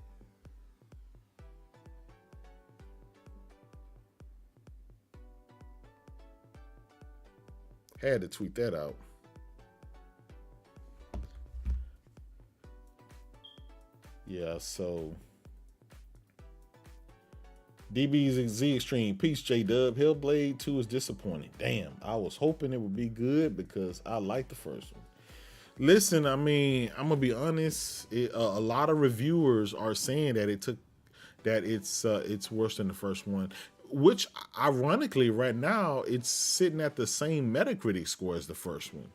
Had to tweet that out. Yeah, so DBZ Extreme, peace J-Dub. Hellblade 2 is disappointing. Damn, I was hoping it would be good because I like the first one. Listen, I mean, I'm gonna be honest. A lot of reviewers are saying that it's worse than the first one, which ironically right now it's sitting at the same Metacritic score as the first one.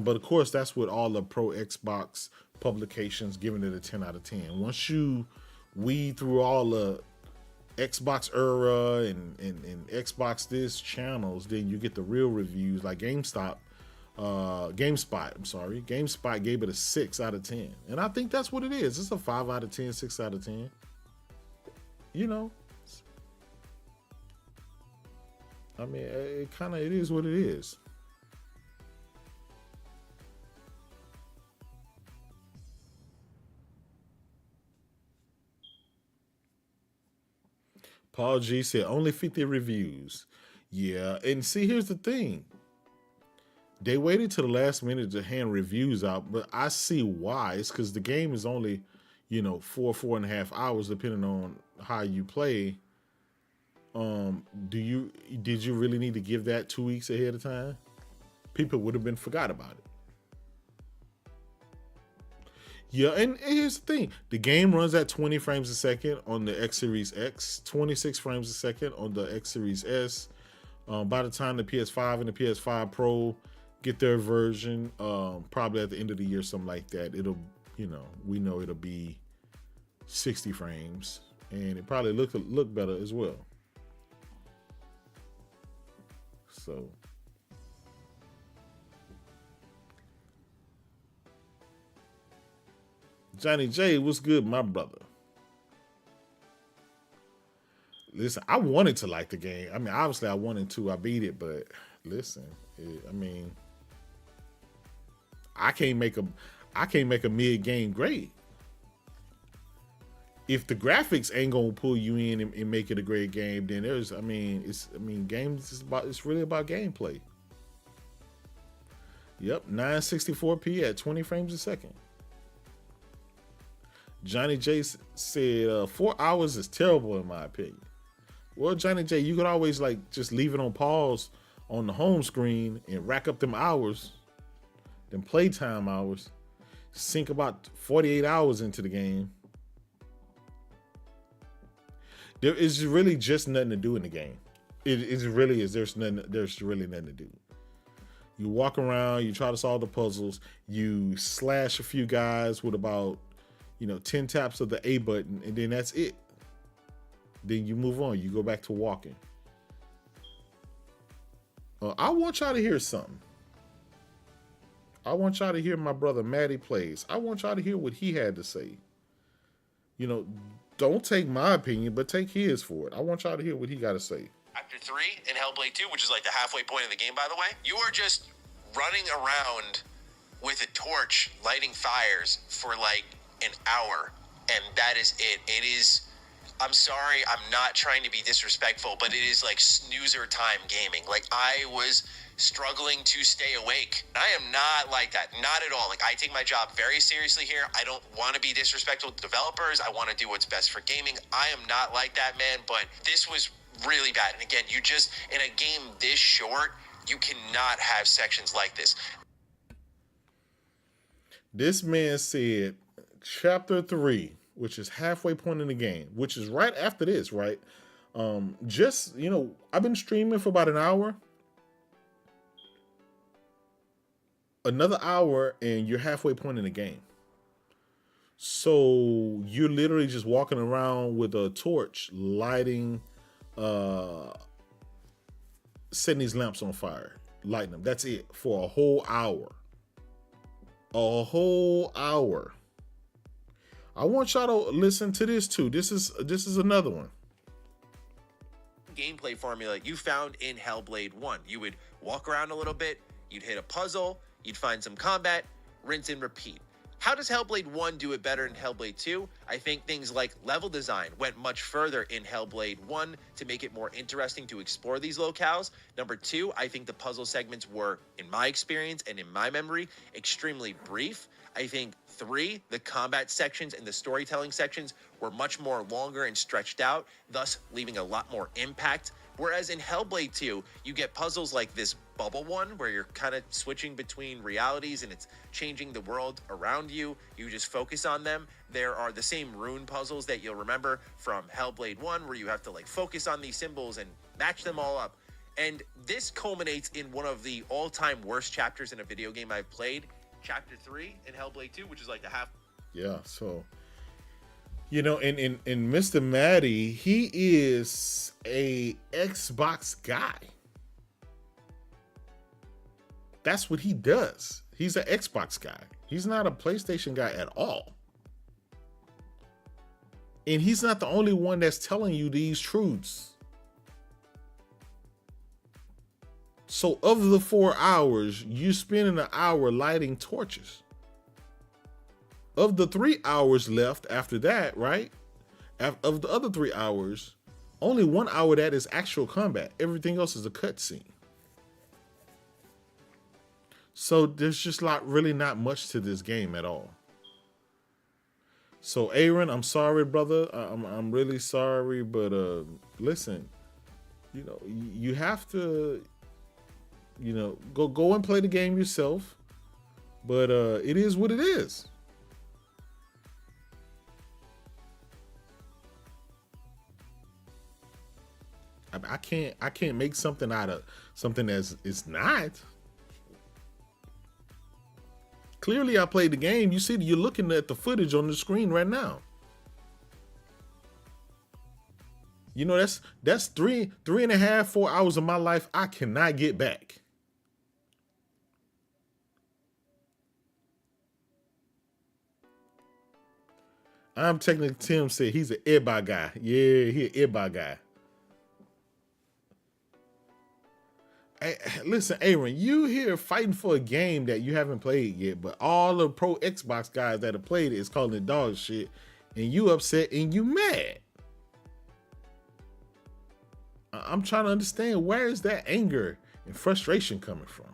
But of course, that's with all the pro Xbox publications giving it a 10 out of 10. Once you weed through all the Xbox era and Xbox this channels, then you get the real reviews like GameSpot. GameSpot gave it a 6 out of 10. And I think that's what it is. It's a 5 out of 10, 6 out of 10. You know, I mean, it is what it is. Paul G said only 50 reviews. Yeah, and see, here's the thing. They waited to the last minute to hand reviews out, but I see why. It's because the game is only, 4.5 hours, depending on how you play. Did you really need to give that 2 weeks ahead of time? People would have been forgot about it. Yeah, and here's the thing: the game runs at 20 frames a second on the X Series X, 26 frames a second on the X Series S. By the time the PS5 and the PS5 Pro get their version, probably at the end of the year, something like that, we know it'll be 60 frames, and it probably look better as well. So. Johnny J, what's good, my brother? Listen, I wanted to like the game. I mean, obviously I wanted to. I beat it, but listen, I can't make a mid game great. If the graphics ain't gonna pull you in and make it a great game, then games it's really about gameplay. Yep, 964p at 20 frames a second. Johnny J said 4 hours is terrible in my opinion. Well, Johnny J, you could always just leave it on pause on the home screen and rack up them hours, them playtime hours, sink about 48 hours into the game. There is really just nothing to do in the game. It really is. There's really nothing to do. You walk around, you try to solve the puzzles, you slash a few guys with about 10 taps of the A button, and then that's it. Then you move on. You go back to walking. I want y'all to hear something. I want y'all to hear my brother Maddie Plays. I want y'all to hear what he had to say. Don't take my opinion, but take his for it. I want y'all to hear what he got to say. Chapter 3 in Hellblade 2, which is like the halfway point of the game, by the way, you are just running around with a torch, lighting fires for an hour, and that is it. It is, I'm sorry, I'm not trying to be disrespectful, but it is like snoozer time gaming. I was struggling to stay awake. I am not like that, not at all. I take my job very seriously here. I don't want to be disrespectful to developers. I want to do what's best for gaming. I am not like that, man, but this was really bad. And again, you just, in a game this short, you cannot have sections like this. This man said chapter 3, which is halfway point in the game, which is right after this, right? I've been streaming for about an hour. Another hour and you're halfway point in the game. So you're literally just walking around with a torch, lighting, setting these lamps on fire, lighting them. That's it for a whole hour. A whole hour. I want y'all to listen to this too. This is another one. Gameplay formula you found in Hellblade 1. You would walk around a little bit, you'd hit a puzzle, you'd find some combat, rinse and repeat. How does Hellblade 1 do it better than Hellblade 2? I think things like level design went much further in Hellblade 1 to make it more interesting to explore these locales. Number 2, I think the puzzle segments were, in my experience and in my memory, extremely brief. I think 3, the combat sections and the storytelling sections were much more longer and stretched out, thus leaving a lot more impact. Whereas in Hellblade 2, you get puzzles like this bubble one where you're kind of switching between realities and it's changing the world around you. You just focus on them. There are the same rune puzzles that you'll remember from Hellblade 1 where you have to focus on these symbols and match them all up. And this culminates in one of the all-time worst chapters in a video game I've played, Chapter 3 in Hellblade 2, which is like the half. Yeah, so and Mr. Maddie, he is a Xbox guy. That's what he does. He's an Xbox guy. He's not a PlayStation guy at all. And he's not the only one that's telling you these truths. So of the 4 hours, you spending an hour lighting torches. Of the 3 hours left after that, right? Of the other 3 hours, only 1 hour of that is actual combat. Everything else is a cutscene. So there's just really not much to this game at all. So Aaron, I'm sorry, brother. I'm really sorry, but listen, you have to, go and play the game yourself. But it is what it is. I can't make something out of something as it's not. Clearly, I played the game. You see, you're looking at the footage on the screen right now. You know, that's three and a half, 4 hours of my life I cannot get back. I'm technically Tim said he's an Eba guy. Yeah, he an Eba guy. Hey, listen, Aaron, you here fighting for a game that you haven't played yet, but all the pro Xbox guys that have played it is calling it dog shit, and you upset and you mad. I'm trying to understand, where is that anger and frustration coming from?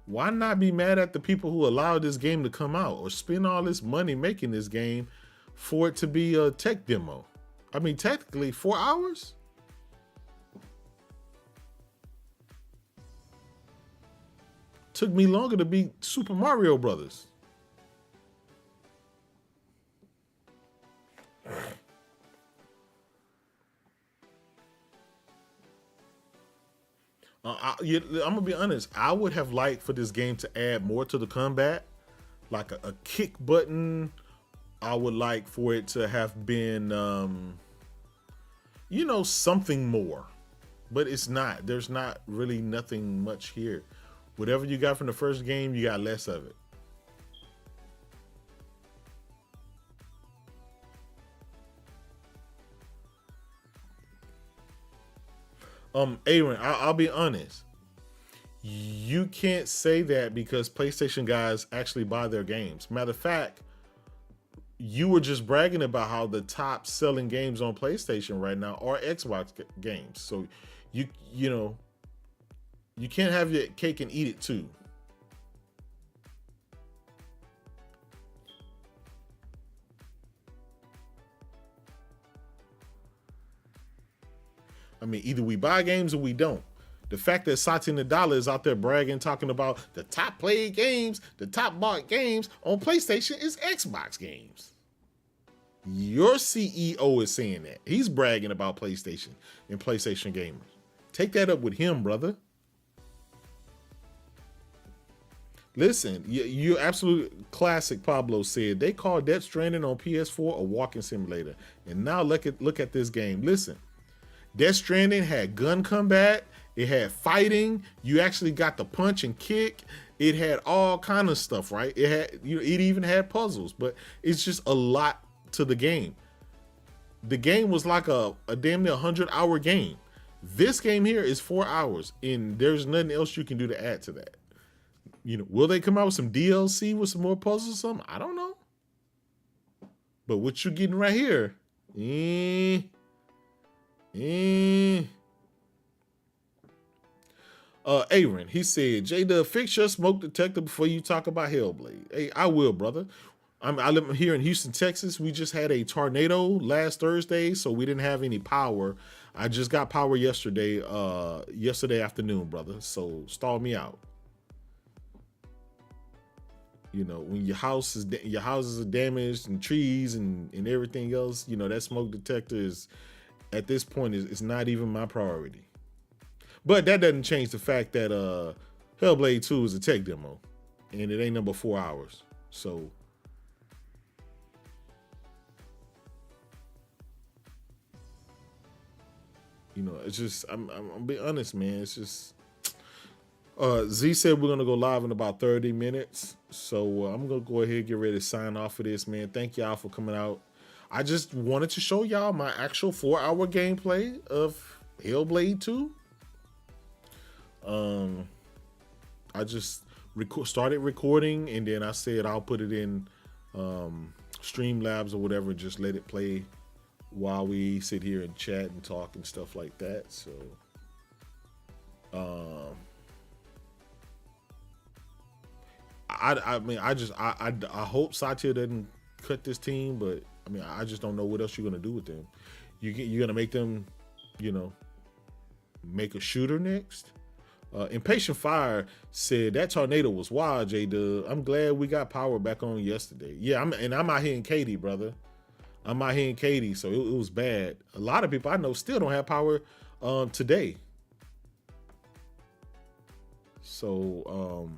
Why not be mad at the people who allowed this game to come out or spend all this money making this game for it to be a tech demo? I mean, technically 4 hours? Took me longer to beat Super Mario Brothers. I'm gonna be honest. I would have liked for this game to add more to the combat, like a kick button. I would like for it to have been, something more. But it's not. There's not really nothing much here. Whatever you got from the first game, you got less of it. Aaron, I'll be honest. You can't say that because PlayStation guys actually buy their games. Matter of fact, you were just bragging about how the top selling games on PlayStation right now are Xbox games. So you can't have your cake and eat it too. I mean, either we buy games or we don't. The fact that Satya Nadella is out there bragging, talking about the top played games, the top bought games on PlayStation is Xbox games. Your CEO is saying that. He's bragging about PlayStation and PlayStation gamers. Take that up with him, brother. Listen, you absolute classic. Pablo said they called Death Stranding on PS4 a walking simulator. And now look at this game. Listen. Death Stranding had gun combat, it had fighting, you actually got the punch and kick, it had all kind of stuff, right? It even had puzzles, but it's just a lot to the game. The game was like a damn near 100-hour game. This game here is 4 hours, and there's nothing else you can do to add to that. Will they come out with some DLC with some more puzzles or something? I don't know. But what you're getting right here, Aaron, he said, J-Dub, fix your smoke detector before you talk about Hellblade. Hey, I will, brother. I live here in Houston, Texas. We just had a tornado last Thursday, so we didn't have any power. I just got power yesterday afternoon, brother. So stall me out. When your houses are damaged and trees and everything else, that smoke detector is, at this point, is not even my priority. But that doesn't change the fact that Hellblade 2 is a tech demo, and it ain't number 4 hours. So, it's just, I'm being honest, man. It's just, Z said we're gonna go live in about 30 minutes. So I'm gonna go ahead and get ready to sign off for this, man. Thank y'all for coming out. I just wanted to show y'all my actual 4-hour gameplay of Hellblade 2. I just started recording, and then I said I'll put it in Streamlabs or whatever, and just let it play while we sit here and chat and talk and stuff like that. So, I hope Satya doesn't cut this team, but I just don't know what else you're gonna do with them. You're gonna make them, make a shooter next. Impatient Fire said that tornado was wild, J-Dub. I'm glad we got power back on yesterday. Yeah, I'm out here in Katy, brother. I'm out here in Katy, so it was bad. A lot of people I know still don't have power today. So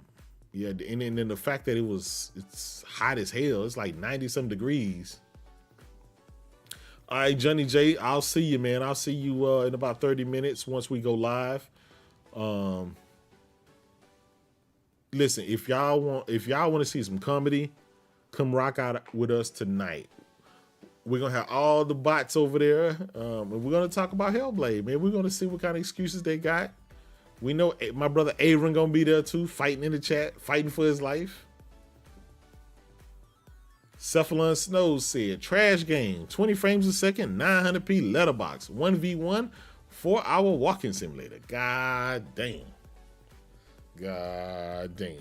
yeah, and then the fact that it's hot as hell. It's like 90-some degrees. All right, Johnny J, I'll see you, man. I'll see you in about 30 minutes once we go live. Listen, if y'all want to see some comedy, come rock out with us tonight. We're gonna have all the bots over there, and we're gonna talk about Hellblade, man. We're gonna see what kind of excuses they got. We know my brother Aaron gonna be there too, fighting in the chat, fighting for his life. Cephalon Snows said, trash game, 20 frames a second, 900p letterbox, 1v1, 4-hour walking simulator. God damn. God damn.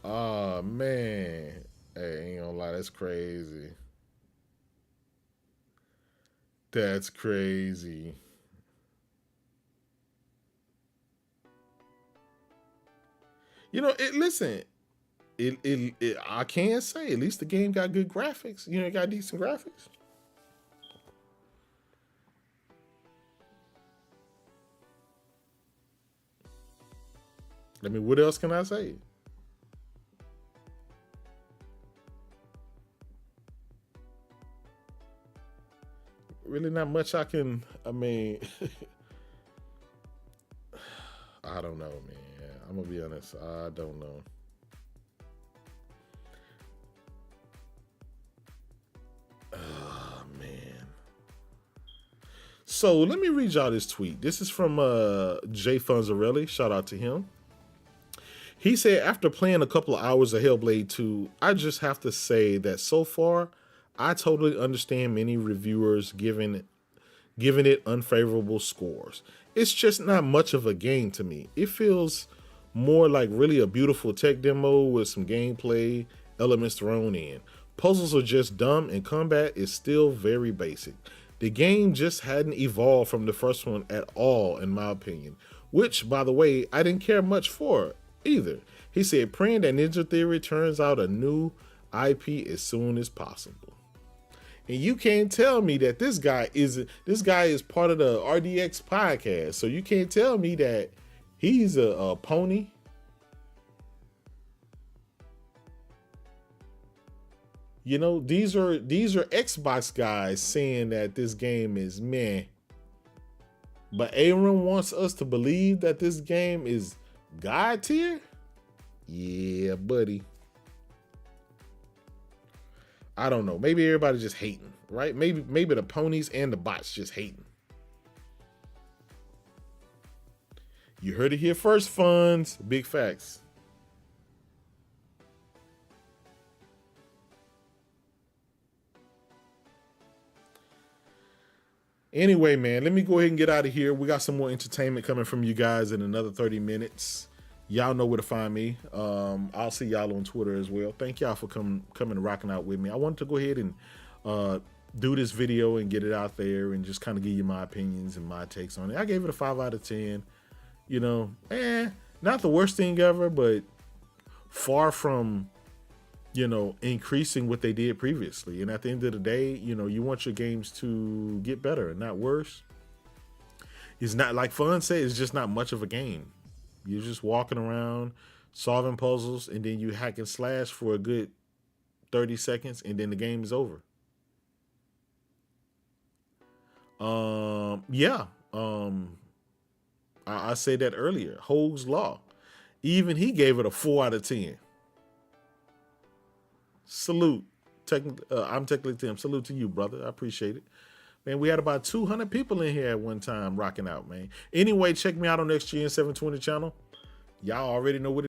Oh, man. Hey, ain't gonna lie, that's crazy. That's crazy. You know, listen, I can say at least the game got good graphics. You know, it got decent graphics. I mean, what else can I say? Really not much I mean, I don't know, man. I'm gonna be honest, I don't know. Oh, man. So let me read y'all this tweet. This is from Jay Funzarelli. Shout out to him. He said, after playing a couple of hours of Hellblade 2, I just have to say that so far, I totally understand many reviewers giving it unfavorable scores. It's just not much of a game to me. It feels more like really a beautiful tech demo with some gameplay elements thrown in. Puzzles are just dumb and combat is still very basic. The game just hadn't evolved from the first one at all, in my opinion, which, by the way, I didn't care much for either. He said, praying that Ninja Theory turns out a new IP as soon as possible. And you can't tell me that this guy is part of the RDX podcast. So you can't tell me that he's a pony. You know, these are Xbox guys saying that this game is meh. But Aaron wants us to believe that this game is God tier? Yeah, buddy. I don't know. Maybe everybody's just hating, right? Maybe the ponies and the bots just hating. You heard it here first, funds. Big facts. Anyway, man, let me go ahead and get out of here. We got some more entertainment coming from you guys in another 30 minutes. Y'all know where to find me. I'll see y'all on Twitter as well. Thank y'all for coming and rocking out with me. I wanted to go ahead and do this video and get it out there and just kind of give you my opinions and my takes on it. I gave it a 5 out of 10. You know, not the worst thing ever, but far from, you know, increasing what they did previously. And at the end of the day, you know, you want your games to get better and not worse. It's not, like Fun said, it's just not much of a game. You're just walking around, solving puzzles, and then you hack and slash for a good 30 seconds, and then the game is over. I said that earlier. Hoag's Law. Even he gave it a 4 out of 10. Salute. I'm technically Tim. Salute to you, brother. I appreciate it. Man, we had about 200 people in here at one time rocking out, man. Anyway, check me out on XGN720 channel. Y'all already know what